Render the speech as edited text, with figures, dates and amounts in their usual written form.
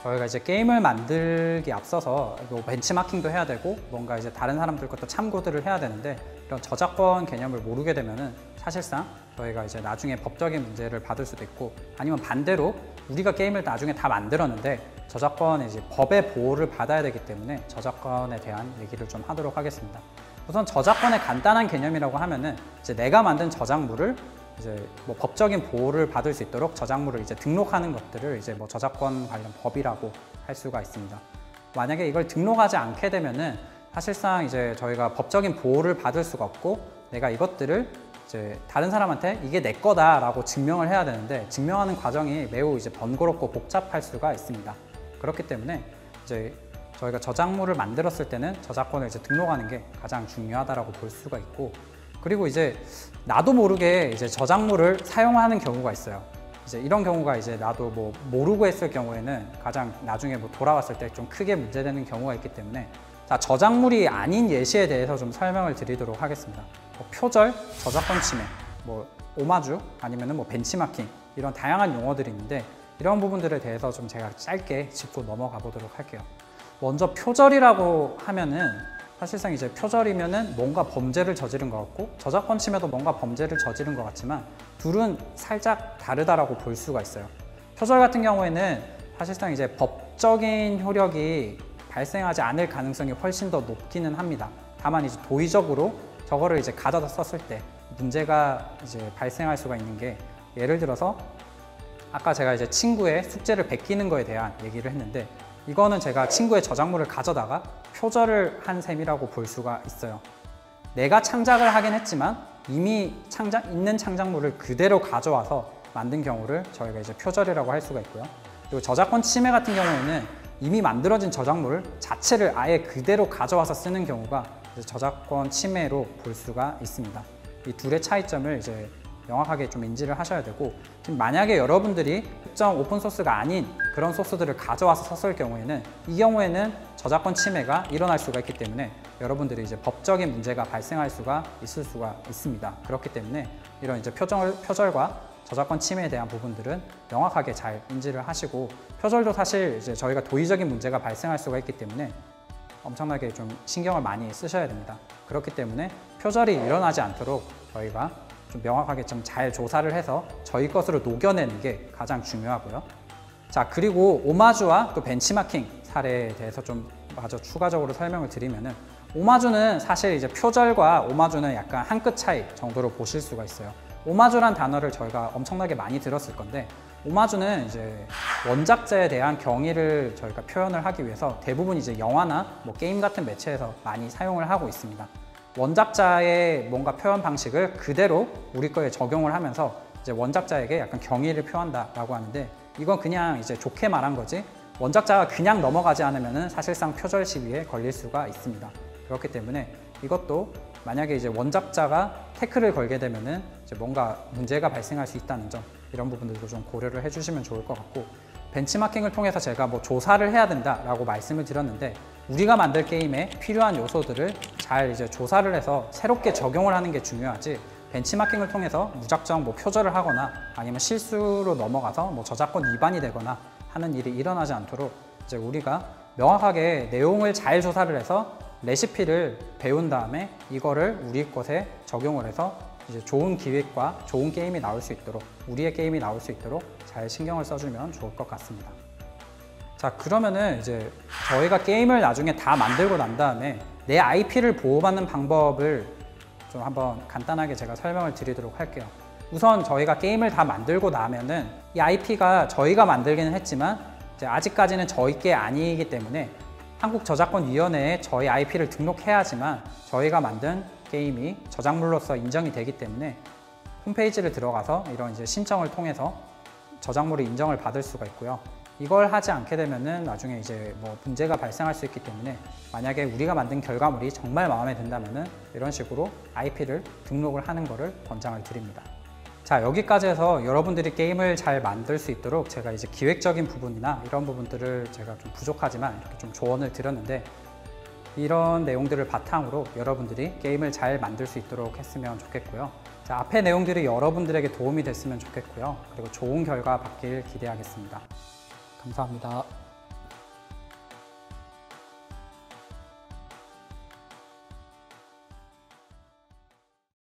저희가 이제 게임을 만들기 앞서서 뭐 벤치마킹도 해야 되고 뭔가 이제 다른 사람들 것도 참고들을 해야 되는데 이런 저작권 개념을 모르게 되면은 사실상 저희가 이제 나중에 법적인 문제를 받을 수도 있고 아니면 반대로 우리가 게임을 나중에 다 만들었는데 저작권의 이제 법의 보호를 받아야 되기 때문에 저작권에 대한 얘기를 좀 하도록 하겠습니다. 우선 저작권의 간단한 개념이라고 하면은 이제 내가 만든 저작물을 이제 뭐 법적인 보호를 받을 수 있도록 저작물을 이제 등록하는 것들을 이제 뭐 저작권 관련 법이라고 할 수가 있습니다. 만약에 이걸 등록하지 않게 되면은 사실상 이제 저희가 법적인 보호를 받을 수가 없고 내가 이것들을 이제 다른 사람한테 이게 내 거다라고 증명을 해야 되는데 증명하는 과정이 매우 이제 번거롭고 복잡할 수가 있습니다. 그렇기 때문에 이제 저희가 저작물을 만들었을 때는 저작권을 이제 등록하는 게 가장 중요하다라고 볼 수가 있고 그리고 이제 나도 모르게 이제 저작물을 사용하는 경우가 있어요. 이제 이런 경우가 이제 나도 뭐 모르고 했을 경우에는 가장 나중에 뭐 돌아왔을 때 좀 크게 문제되는 경우가 있기 때문에 자, 저작물이 아닌 예시에 대해서 좀 설명을 드리도록 하겠습니다. 뭐 표절, 저작권 침해, 뭐 오마주 아니면은 뭐 벤치마킹 이런 다양한 용어들이 있는데 이런 부분들에 대해서 좀 제가 짧게 짚고 넘어가 보도록 할게요. 먼저 표절이라고 하면은 사실상 이제 표절이면은 뭔가 범죄를 저지른 것 같고 저작권 침해도 뭔가 범죄를 저지른 것 같지만 둘은 살짝 다르다라고 볼 수가 있어요. 표절 같은 경우에는 사실상 이제 법적인 효력이 발생하지 않을 가능성이 훨씬 더 높기는 합니다. 다만 이제 도의적으로 저거를 이제 가져다 썼을 때 문제가 이제 발생할 수가 있는 게 예를 들어서 아까 제가 이제 친구의 숙제를 베끼는 거에 대한 얘기를 했는데 이거는 제가 친구의 저작물을 가져다가 표절을 한 셈이라고 볼 수가 있어요. 내가 창작을 하긴 했지만 이미 있는 창작물을 그대로 가져와서 만든 경우를 저희가 이제 표절이라고 할 수가 있고요. 그리고 저작권 침해 같은 경우에는 이미 만들어진 저작물 자체를 아예 그대로 가져와서 쓰는 경우가 이제 저작권 침해로 볼 수가 있습니다. 이 둘의 차이점을 이제 명확하게 좀 인지를 하셔야 되고 만약에 여러분들이 특정 오픈소스가 아닌 그런 소스들을 가져와서 썼을 경우에는 이 경우에는 저작권 침해가 일어날 수가 있기 때문에 여러분들이 이제 법적인 문제가 발생할 수가 있을 수가 있습니다. 그렇기 때문에 이런 이제 표절과 저작권 침해에 대한 부분들은 명확하게 잘 인지를 하시고 표절도 사실 이제 저희가 도의적인 문제가 발생할 수가 있기 때문에 엄청나게 좀 신경을 많이 쓰셔야 됩니다. 그렇기 때문에 표절이 일어나지 않도록 저희가 좀 명확하게 좀 잘 조사를 해서 저희 것으로 녹여내는 게 가장 중요하고요. 자, 그리고 오마주와 또 벤치마킹 사례에 대해서 좀 마저 추가적으로 설명을 드리면은 오마주는 사실 이제 표절과 오마주는 약간 한 끗 차이 정도로 보실 수가 있어요. 오마주란 단어를 저희가 엄청나게 많이 들었을 건데 오마주는 이제 원작자에 대한 경의를 저희가 표현을 하기 위해서 대부분 이제 영화나 뭐 게임 같은 매체에서 많이 사용을 하고 있습니다. 원작자의 뭔가 표현 방식을 그대로 우리 거에 적용을 하면서 이제 원작자에게 약간 경의를 표한다라고 하는데 이건 그냥 이제 좋게 말한 거지 원작자가 그냥 넘어가지 않으면은 사실상 표절 시비에 걸릴 수가 있습니다. 그렇기 때문에 이것도 만약에 이제 원작자가 태클을 걸게 되면은 이제 뭔가 문제가 발생할 수 있다는 점 이런 부분들도 좀 고려를 해주시면 좋을 것 같고 벤치마킹을 통해서 제가 뭐 조사를 해야 된다라고 말씀을 드렸는데 우리가 만들 게임에 필요한 요소들을 잘 이제 조사를 해서 새롭게 적용을 하는 게 중요하지 벤치마킹을 통해서 무작정 뭐 표절을 하거나 아니면 실수로 넘어가서 뭐 저작권 위반이 되거나 하는 일이 일어나지 않도록 이제 우리가 명확하게 내용을 잘 조사를 해서 레시피를 배운 다음에 이거를 우리 것에 적용을 해서 이제 좋은 기획과 좋은 게임이 나올 수 있도록 우리의 게임이 나올 수 있도록 잘 신경을 써주면 좋을 것 같습니다. 자, 그러면은 이제 저희가 게임을 나중에 다 만들고 난 다음에 내 IP를 보호받는 방법을 좀 한번 간단하게 제가 설명을 드리도록 할게요. 우선 저희가 게임을 다 만들고 나면은 이 IP가 저희가 만들기는 했지만 이제 아직까지는 저희 게 아니기 때문에 한국저작권위원회에 저희 IP를 등록해야지만 저희가 만든 게임이 저작물로서 인정이 되기 때문에 홈페이지를 들어가서 이런 이제 신청을 통해서 저작물의 인정을 받을 수가 있고요. 이걸 하지 않게 되면은 나중에 이제 뭐 문제가 발생할 수 있기 때문에 만약에 우리가 만든 결과물이 정말 마음에 든다면은 이런 식으로 IP를 등록을 하는 거를 권장을 드립니다. 자, 여기까지 해서 여러분들이 게임을 잘 만들 수 있도록 제가 이제 기획적인 부분이나 이런 부분들을 제가 좀 부족하지만 이렇게 좀 조언을 드렸는데 이런 내용들을 바탕으로 여러분들이 게임을 잘 만들 수 있도록 했으면 좋겠고요. 자, 앞의 내용들이 여러분들에게 도움이 됐으면 좋겠고요. 그리고 좋은 결과 받길 기대하겠습니다. 감사합니다.